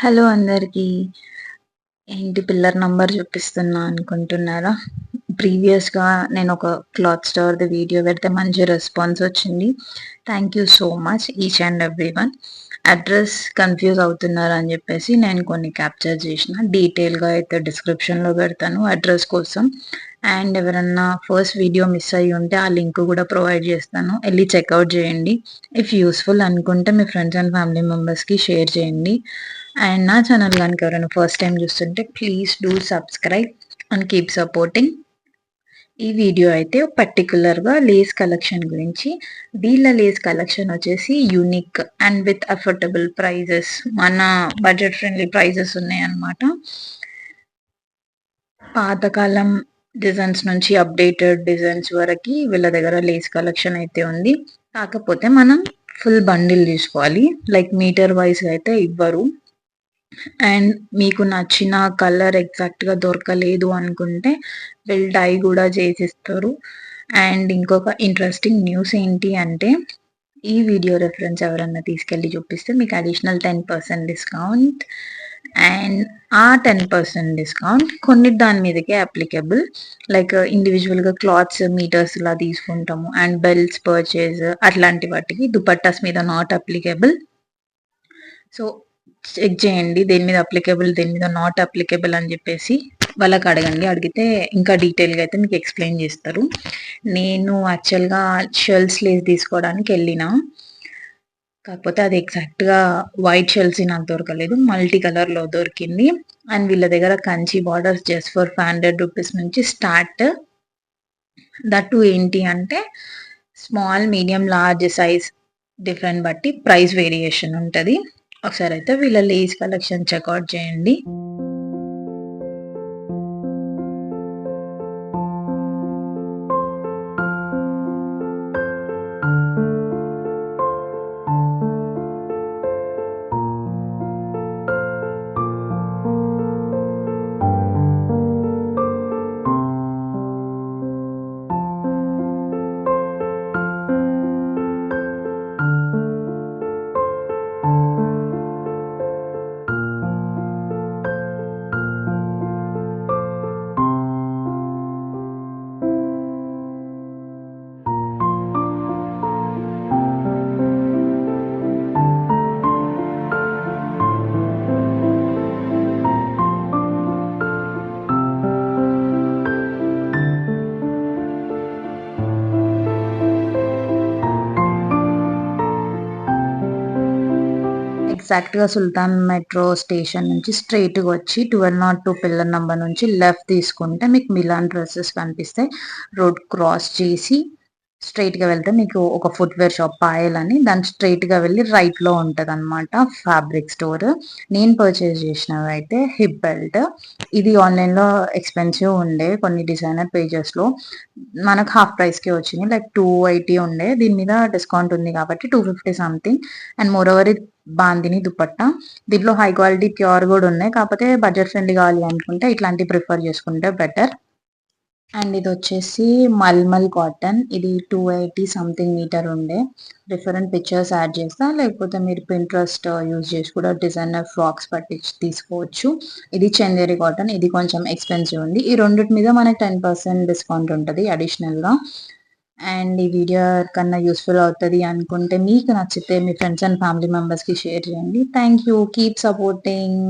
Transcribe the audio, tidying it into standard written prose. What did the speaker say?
Hello అందరికీ. ఏంటి pillar number చూపిస్తున్నా అనుకుంటున్నారా? ప్రీవియస్‌గా నేనొక క్లాత్ స్టోర్‌ది వీడియో పెడితే మంచి రెస్పాన్స్ వచ్చింది. Thank you so much each and everyone. Address confuse అవుతున్నారని చెప్పేసి నేను కొన్ని క్యాప్చర్ చేషిన. డీటెయిల్‌గా అయితే డిస్క్రిప్షన్‌లో పెడతాను అడ్రస్ కోసం. అండ్ ఎవరన్నా ఫస్ట్ వీడియో మిస్ అయ్యి ఉంటే ఆ లింక్ కూడా ప్రొవైడ్ చేస్తాను. ఎళ్లి చెక్‌ఔట్ చేయండి. ఇఫ్ యూజ్‌ఫుల్ అనుకుంటే మీ ఫ్రెండ్స్ అండ్ ఫ్యామిలీ మెంబర్స్‌కి షేర్ చేయండి. అండ్ నా ఛానల్ గనుక ఎవరైనా ఫస్ట్ టైమ్ చూస్తుంటే please do subscribe and keep supporting. ఈ వీడియో అయితే పర్టిక్యులర్‌గా లేస్ కలెక్షన్ గురించి. వీళ్ళ లేస్ కలెక్షన్ వచ్చేసి unique and with affordable prices. మన బడ్జెట్ ఫ్రెండ్లీ ప్రైజెస్ ఉన్నాయన్నమాట. పాతకాలం డిజైన్స్ నుంచి అప్డేటెడ్ డిజైన్స్ వరకి వీళ్ళ దగ్గర లేస్ కలెక్షన్ అయితే ఉంది. కాకపోతే మనం ఫుల్ బండిల్ తీసుకోవాలి. లైక్ మీటర్ వైస్‌గా అయితే ఇవ్వరు. అండ్ మీకు నచ్చిన కలర్ ఎగ్జాక్ట్‌గా దొరకలేదు అనుకుంటే వీళ్ళు డై గూడా చేసిస్తారు. అండ్ ఇంకొక ఇంట్రెస్టింగ్ న్యూస్ ఏంటి అంటే, ఈ వీడియో రెఫరెన్స్ ఎవరన్నా తీసుకెళ్ళి చూపిస్తే మీకు అడిషనల్ 10% డిస్కౌంట్. అండ్ ఆ 10% డిస్కౌంట్ కొన్నిటి దాని మీదకే అప్లికేబుల్. లైక్ ఇండివిడ్యువల్‌గా క్లాత్స్ మీటర్స్‌లా తీసుకుంటాము. అండ్ బెల్ట్స్ పర్చేజ్ అట్లాంటి వాటికి దుపట్టాస్ మీద నాట్ అప్లికేబుల్. సో చెక్ చేయండి దేని మీద అప్లికేబుల్, దేని మీద నాట్ అప్లికేబుల్ అని చెప్పేసి వాళ్ళకి అడగండి. అడిగితే ఇంకా డీటెయిల్‌గా అయితే మీకు ఎక్స్‌ప్లెయిన్ చేస్తారు. నేను యాక్చువల్‌గా షెల్స్ లేస్ తీసుకోవడానికి వెళ్ళిన. కాకపోతే అది ఎగ్జాక్ట్‌గా వైట్ షెల్సీ నాకు దొరకలేదు. మల్టీ కలర్‌లో దొరికింది. అండ్ వీళ్ళ దగ్గర కంచి బార్డర్స్ జస్ట్ ఫర్ ₹500 నుంచి స్టార్ట్. దట్ టూ ఏంటి అంటే small, medium, large size different బట్టి ప్రైస్ వేరియేషన్ ఉంటది. ఒకసారి అయితే వీళ్ళ లేస్ కలెక్షన్ చెక్‌ఔట్ చేయండి. ఎగ్జాక్ట్‌గా సుల్తాన్ మెట్రో స్టేషన్ నుంచి స్ట్రెయిట్‌గా వచ్చి 1202 పిల్లర్ నంబర్ నుంచి లెఫ్ట్ తీసుకుంటే మీకు మిలాన్ డ్రెసెస్ కనిపిస్తాయి. రోడ్ క్రాస్ చేసి స్ట్రెయిట్‌గా వెళ్తే మీకు ఒక ఫుట్‌వేర్ షాప్ పాయల్ అని దాని స్ట్రెయిట్‌గా వెళ్ళి రైట్‌లో ఉంటదనమాట ఫ్యాబ్రిక్ స్టోర్. నేను పర్చేస్ చేసినవైతే హిప్ బెల్ట్. ఇది ఆన్‌లైన్‌లో ఎక్స్‌పెన్సివ్ ఉండే కొన్ని డిజైనర్ పేజెస్‌లో. మనకు హాఫ్ ప్రైస్‌కే వచ్చింది. లైక్ 280 ఉండే. దీని మీద డిస్కౌంట్ ఉంది కాబట్టి 250 సంథింగ్. అండ్ మోర్ ఓవర్ ఇది బాందిని దుపట్టా. దీంట్లో హై క్వాలిటీ ప్యూర్ గూడా ఉన్నాయి. కాకపోతే బడ్జెట్ ఫ్రెండ్లీ కావాలి అనుకుంటే ఇట్లాంటివి ప్రిఫర్ చేసుకుంటే బెటర్. అండ్ ఇదొచ్చేసి మల్మల్ కాటన్. ఇది 280 సంథింగ్ మీటర్ ఉండే. డిఫరెంట్ పిక్చర్స్ యాడ్ చేస్తా. లేకపోతే మీరు పింట్రెస్ట్ యూజ్ చేసి కూడా డిజైనర్ ఫ్రాక్స్ పట్టించి తీసుకోవచ్చు. ఇది చందేరి కాటన్. ఇది కొంచెం ఎక్స్‌పెన్సివ్ ఉంది. ఈ రెండిటి మీద మనకి 10% డిస్కౌంట్ ఉంటది అడిషనల్‌గా. అండ్ ఈ వీడియో ఎవరికన్నా యూజ్‌ఫుల్ అవుతది అనుకుంటే మీకు నచ్చితే మీ ఫ్రెండ్స్ అండ్ ఫ్యామిలీ మెంబర్స్‌కి షేర్ చేయండి. Thank you. Keep supporting.